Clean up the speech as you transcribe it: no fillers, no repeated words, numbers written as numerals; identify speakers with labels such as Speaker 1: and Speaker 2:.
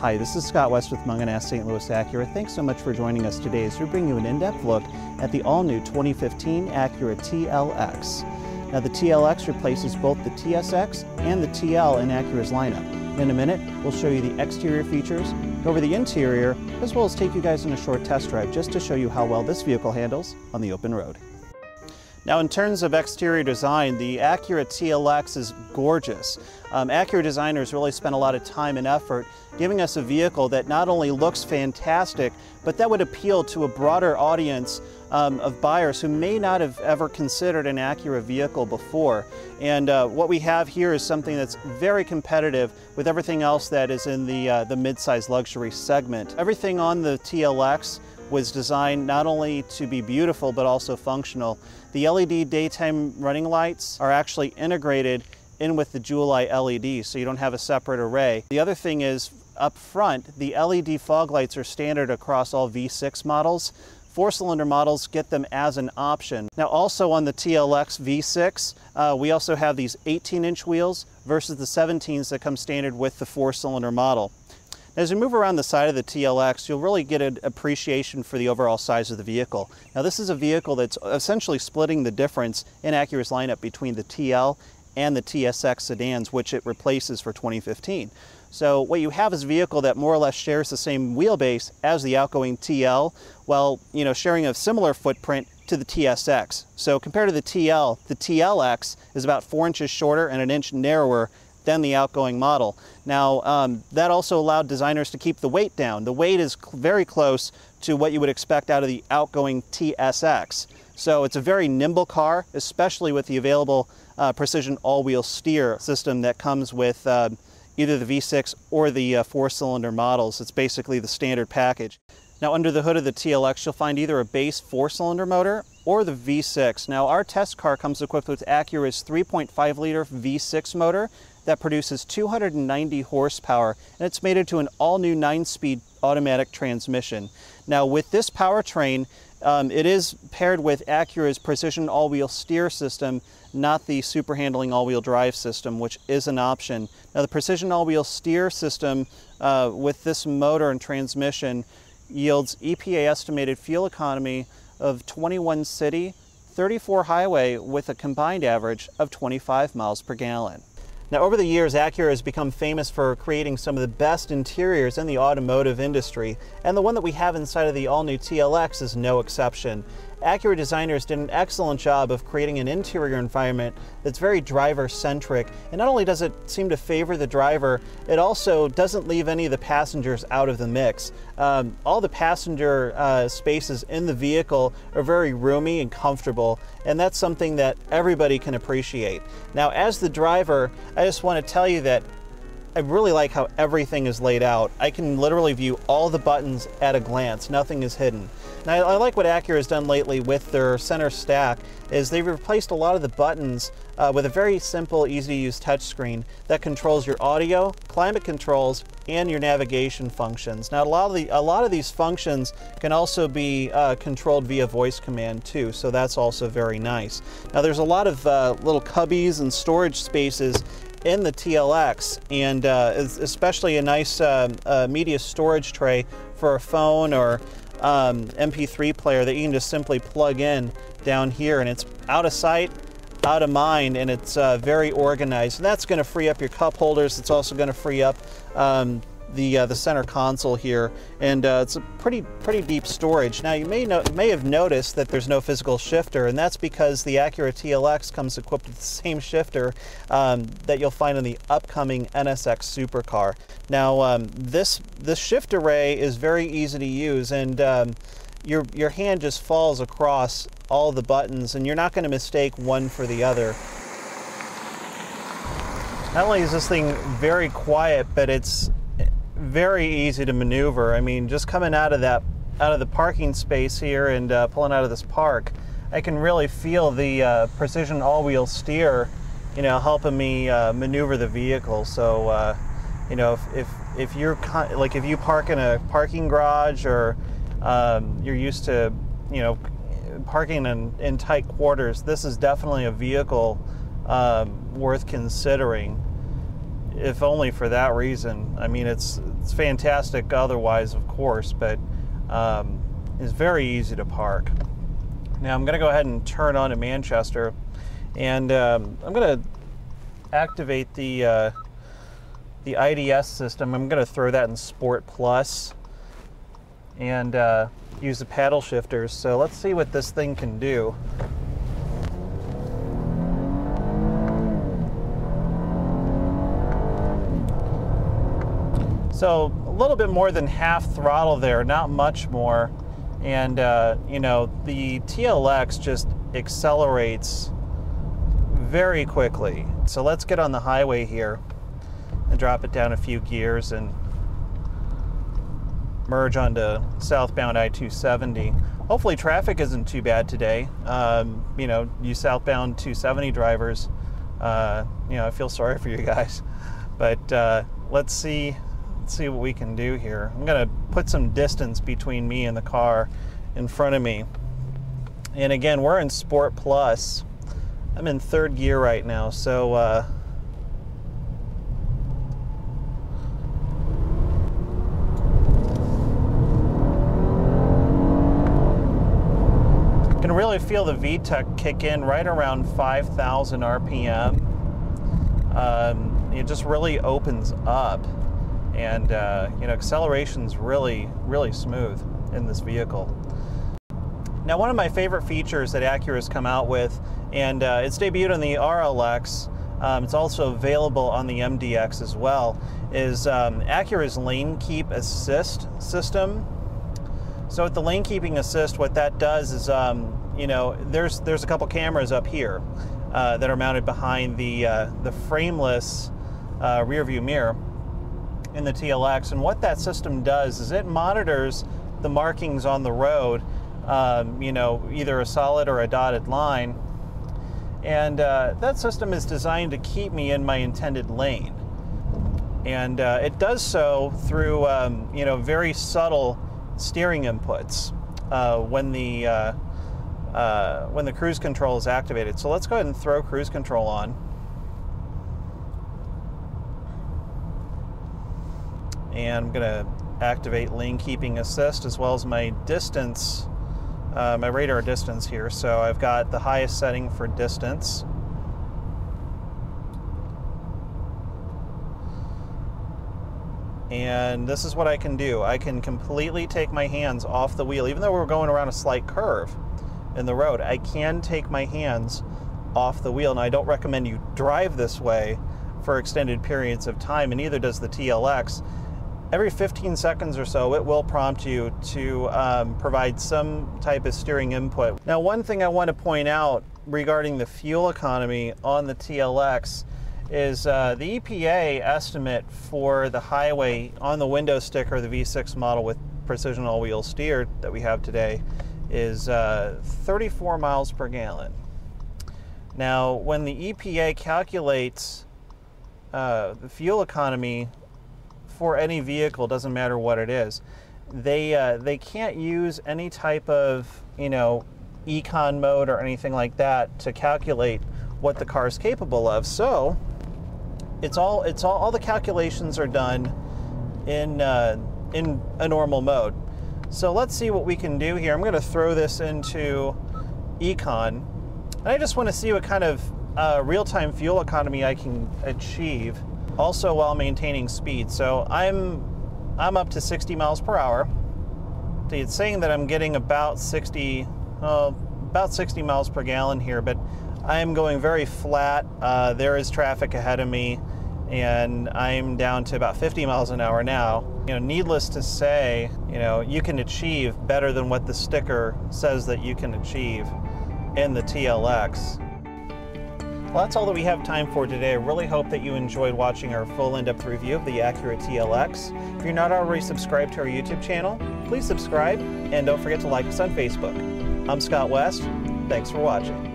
Speaker 1: Hi, this is Scott West with Munganast St. Louis Acura. Thanks so much for joining us today as we bring you an in-depth look at the all-new 2015 Acura TLX. Now the TLX replaces both the TSX and the TL in Acura's lineup. In a minute, we'll show you the exterior features, go over the interior, as well as take you guys on a short test drive just to show you how well this vehicle handles on the open road. Now in terms of exterior design, the Acura TLX is gorgeous. Acura designers really spent a lot of time and effort giving us a vehicle that not only looks fantastic, but that would appeal to a broader audience of buyers who may not have ever considered an Acura vehicle before. And what we have here is something that's very competitive with everything else that is in the mid-size luxury segment. Everything on the TLX was designed not only to be beautiful, but also functional. The LED daytime running lights are actually integrated in with the Jewel Eye LED, so you don't have a separate array. The other thing is, up front, the LED fog lights are standard across all V6 models. Four-cylinder models get them as an option. Now also on the TLX V6, we also have these 18-inch wheels versus the 17s that come standard with the four-cylinder model. As you move around the side of the TLX, you'll really get an appreciation for the overall size of the vehicle. Now this is a vehicle that's essentially splitting the difference in Acura's lineup between the TL and the TSX sedans, which it replaces for 2015. So what you have is a vehicle that more or less shares the same wheelbase as the outgoing TL, while sharing a similar footprint to the TSX. So compared to the TL, the TLX is about 4 inches shorter and 1 inch narrower than the outgoing model. Now that also allowed designers to keep the weight down. The weight is very close to what you would expect out of the outgoing TSX. So it's a very nimble car, especially with the available precision all-wheel steer system that comes with either the V6 or the four-cylinder models. It's basically the standard package. Now under the hood of the TLX, you'll find either a base four-cylinder motor or the V6. Now our test car comes equipped with Acura's 3.5-liter V6 motor that produces 290 horsepower, and it's mated to an all-new 9-speed automatic transmission. Now with this powertrain, it is paired with Acura's precision all-wheel steer system, not the super handling all-wheel drive system, which is an option. Now the precision all-wheel steer system with this motor and transmission yields EPA estimated fuel economy of 21 city, 34 highway, with a combined average of 25 miles per gallon. Now over the years, Acura has become famous for creating some of the best interiors in the automotive industry, and the one that we have inside of the all-new TLX is no exception. Acura designers did an excellent job of creating an interior environment that's very driver-centric, and not only does it seem to favor the driver, it also doesn't leave any of the passengers out of the mix. All the passenger spaces in the vehicle are very roomy and comfortable, and that's something that everybody can appreciate. Now as the driver, I just want to tell you that I really like how everything is laid out. I can literally view all the buttons at a glance. Nothing is hidden. Now I like what Acura has done lately with their center stack is they've replaced a lot of the buttons with a very simple, easy-to-use touchscreen that controls your audio, climate controls, and your navigation functions. Now a lot of these functions can also be controlled via voice command too, so that's also very nice. Now there's a lot of little cubbies and storage spaces in the TLX, and especially a nice media storage tray for a phone or MP3 player that you can just simply plug in down here, and it's out of sight, out of mind, and it's very organized. And that's going to free up your cup holders. It's also going to free up the center console here, and it's a pretty deep storage. Now you may have noticed that there's no physical shifter, and that's because the Acura TLX comes equipped with the same shifter that you'll find in the upcoming NSX supercar. Now this shift array is very easy to use, and your hand just falls across all the buttons, and you're not going to mistake one for the other. Not only is this thing very quiet, but it's very easy to maneuver. I mean, just coming out of the parking space here and pulling out of this park, I can really feel the precision all-wheel steer, helping me maneuver the vehicle. So, if you're if you park in a parking garage, or you're used to, parking in tight quarters, this is definitely a vehicle worth considering. if only for that reason. I mean, it's fantastic otherwise, of course, but it's very easy to park. Now I'm going to go ahead and turn on to Manchester, and I'm going to activate the IDS system. I'm going to throw that in Sport Plus and use the paddle shifters. So let's see what this thing can do. So a little bit more than half throttle there, not much more. And you know, the TLX just accelerates very quickly. So let's get on the highway here and drop it down a few gears and merge onto southbound I-270. Hopefully traffic isn't too bad today. You know, you southbound 270 drivers, you know, I feel sorry for you guys. But let's see what we can do here. I'm gonna put some distance between me and the car in front of me. And again, we're in Sport Plus. I'm in third gear right now, so you can really feel the VTEC kick in right around 5,000 RPM. It just really opens up. And you know, acceleration's really smooth in this vehicle. Now, one of my favorite features that Acura's come out with, and it's debuted on the RLX, it's also available on the MDX as well, is Acura's lane keep assist system. So with the lane keeping assist, what that does is, you know, there's a couple cameras up here that are mounted behind the frameless rear view mirror in the TLX, and what that system does is it monitors the markings on the road, you know, either a solid or a dotted line, and that system is designed to keep me in my intended lane, and it does so through you know, very subtle steering inputs when the cruise control is activated. So let's go ahead and throw cruise control on. And I'm going to activate lane keeping assist as well as my distance, my radar distance here. So I've got the highest setting for distance. And this is what I can do. I can completely take my hands off the wheel. Even though we're going around a slight curve in the road, I can take my hands off the wheel. And I don't recommend you drive this way for extended periods of time, and neither does the TLX. Every 15 seconds or so, it will prompt you to provide some type of steering input. Now, one thing I want to point out regarding the fuel economy on the TLX is the EPA estimate for the highway on the window sticker, the V6 model with precision all-wheel steer that we have today, is 34 miles per gallon. Now, when the EPA calculates the fuel economy for any vehicle, doesn't matter what it is, they can't use any type of, you know, econ mode or anything like that to calculate what the car is capable of. So it's all the calculations are done in a normal mode. So let's see what we can do here. I'm going to throw this into econ, and I just want to see what kind of real-time fuel economy I can achieve, also while maintaining speed. So I'm up to 60 miles per hour. It's saying that I'm getting about 60 miles per gallon here, but I'm going very flat. There is traffic ahead of me, and I'm down to about 50 miles an hour now. You know, needless to say, you know, you can achieve better than what the sticker says that you can achieve in the TLX. Well, that's all that we have time for today. I really hope that you enjoyed watching our full in-depth review of the Acura TLX. If you're not already subscribed to our YouTube channel, please subscribe, and don't forget to like us on Facebook. I'm Scott West. Thanks for watching.